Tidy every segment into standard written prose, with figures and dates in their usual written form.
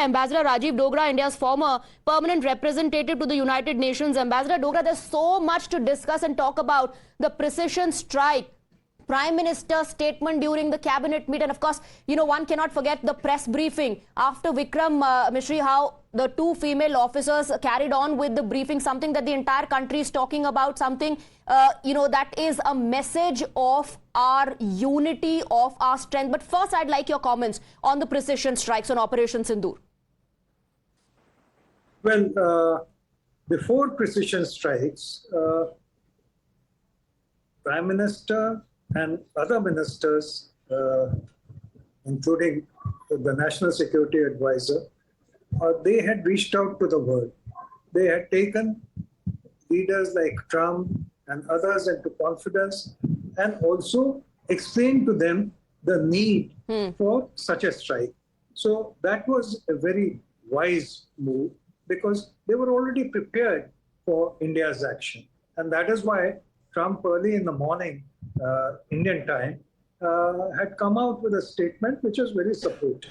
by Ambassador Rajiv Dogra, India's former permanent representative to the United Nations. Ambassador Dogra, there's so much to discuss and talk about. The precision strike, Prime Minister's statement during the cabinet meet, and of course, one cannot forget the press briefing after Vikram Mishri, how the two female officers carried on with the briefing, something that the entire country is talking about, something, that is a message of our unity, of our strength. But first, I'd like your comments on the precision strikes on Operation Sindoor. Well, before precision strikes, Prime Minister and other ministers, including the National Security Advisor, they had reached out to the world. They had taken leaders like Trump and others into confidence and also explained to them the need for such a strike. So that was a very wise move because they were already prepared for India's action. And that is why Trump early in the morning, Indian time, had come out with a statement which was very supportive.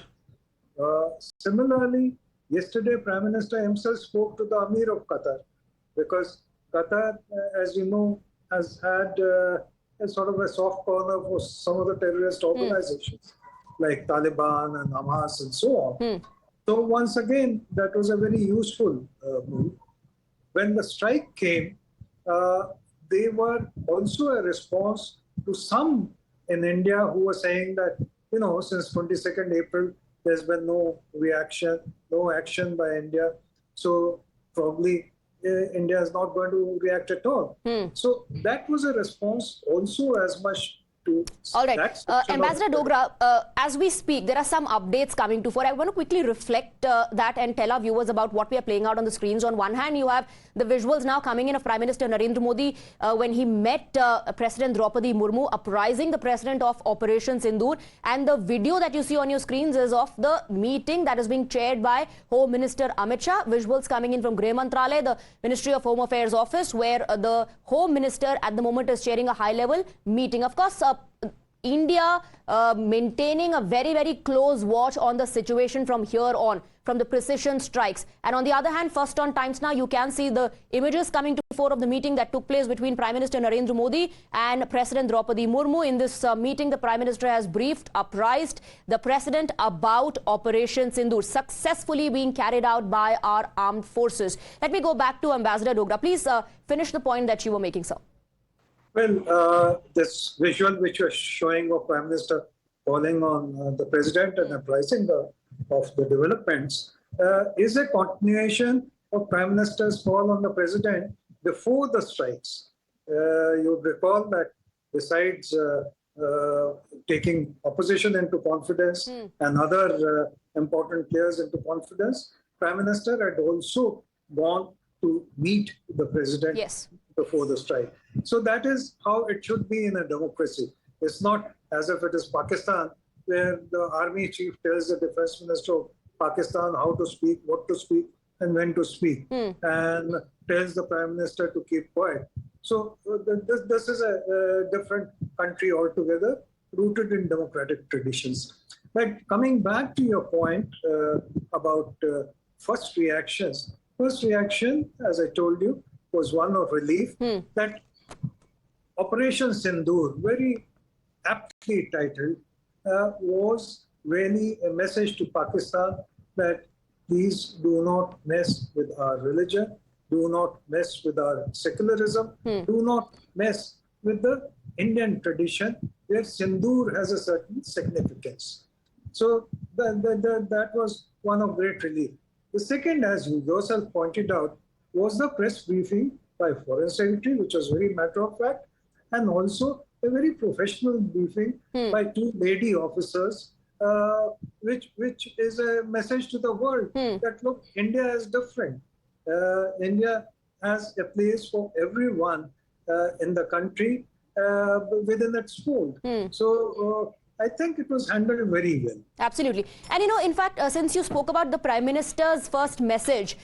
Similarly, yesterday Prime Minister himself spoke to the Emir of Qatar because Qatar, as you know, has had a sort of a soft corner for some of the terrorist organizations like Taliban and Hamas and so on. So once again, that was a very useful move. When the strike came, they were also a response to some in India who were saying that, since 22nd April, there's been no reaction, no action by India. So probably India is not going to react at all. So that was a response also as much to all right. Ambassador Dogra, as we speak, there are some updates coming to fore. I want to quickly reflect that and tell our viewers about what we are playing out on the screens. On one hand, you have the visuals now coming in of Prime Minister Narendra Modi when he met President Draupadi Murmu, uprising the president of Operation Sindoor. And the video that you see on your screens is of the meeting that is being chaired by Home Minister Amit Shah. Visuals coming in from Greh Mantralaya, the Ministry of Home Affairs office, where the Home Minister at the moment is chairing a high-level meeting. Of course, India maintaining a very, very close watch on the situation from here on, from the precision strikes. And on the other hand, first on Times Now, you can see the images coming to fore of the meeting that took place between Prime Minister Narendra Modi and President Draupadi Murmu. In this meeting, the Prime Minister has briefed, apprised the President about Operation Sindoor, successfully being carried out by our armed forces. Let me go back to Ambassador Dogra. Please finish the point that you were making, sir. Well, this visual which was showing of Prime Minister calling on the President and apprising of the developments is a continuation of Prime Minister's call on the President before the strikes. You recall that besides taking opposition into confidence and other important players into confidence, Prime Minister had also gone to meet the President before the strike. So that is how it should be in a democracy. It's not as if it is Pakistan, where the army chief tells the defense minister of Pakistan how to speak, what to speak, and when to speak, and tells the prime minister to keep quiet. So this is a different country altogether, rooted in democratic traditions. But coming back to your point about first reactions, first reaction, as I told you, was one of relief that Operation Sindoor, very aptly titled, was really a message to Pakistan that please do not mess with our religion, do not mess with our secularism, do not mess with the Indian tradition where Sindoor has a certain significance. So that was one of great relief. The second, as you yourself pointed out, was the press briefing by Foreign Secretary, which was very matter of fact, and also a very professional briefing by two lady officers, which is a message to the world that, look, India is different. India has a place for everyone in the country within its fold. So I think it was handled very well. Absolutely. And, in fact, since you spoke about the Prime Minister's first message,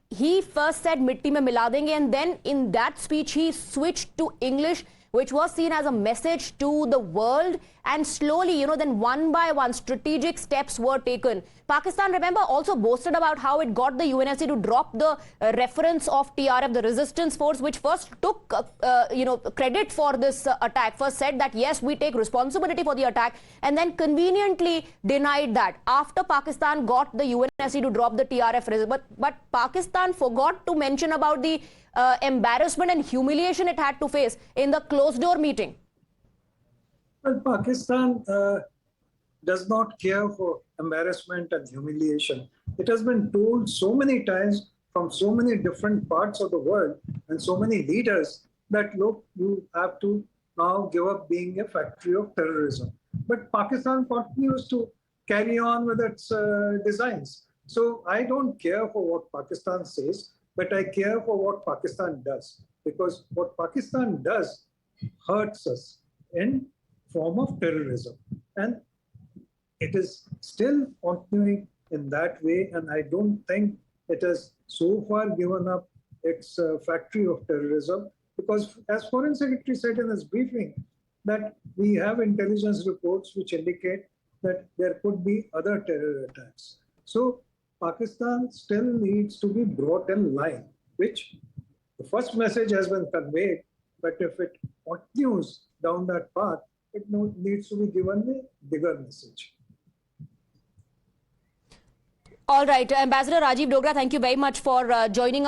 he first said mitti mein mila denge, and then in that speech he switched to English, which was seen as a message to the world and slowly, then one by one, strategic steps were taken. Pakistan, remember, also boasted about how it got the UNSC to drop the reference of TRF, the resistance force, which first took, credit for this attack. First said that, yes, we take responsibility for the attack, and then conveniently denied that after Pakistan got the UNSC to drop the TRF. But Pakistan forgot to mention about the embarrassment and humiliation it had to face in the closed-door meeting. Well, Pakistan does not care for embarrassment and humiliation. It has been told so many times from so many different parts of the world and so many leaders that, look, you have to now give up being a factory of terrorism. But Pakistan continues to carry on with its designs. So I don't care for what Pakistan says, but I care for what Pakistan does. Because what Pakistan does hurts us in form of terrorism. And it is still continuing in that way. And I don't think it has so far given up its factory of terrorism. Because as Foreign Secretary said in his briefing, that we have intelligence reports which indicate that there could be other terror attacks. So Pakistan still needs to be brought in line, which the first message has been conveyed, but if it continues down that path, it needs to be given a bigger message. All right, Ambassador Rajiv Dogra, thank you very much for joining us.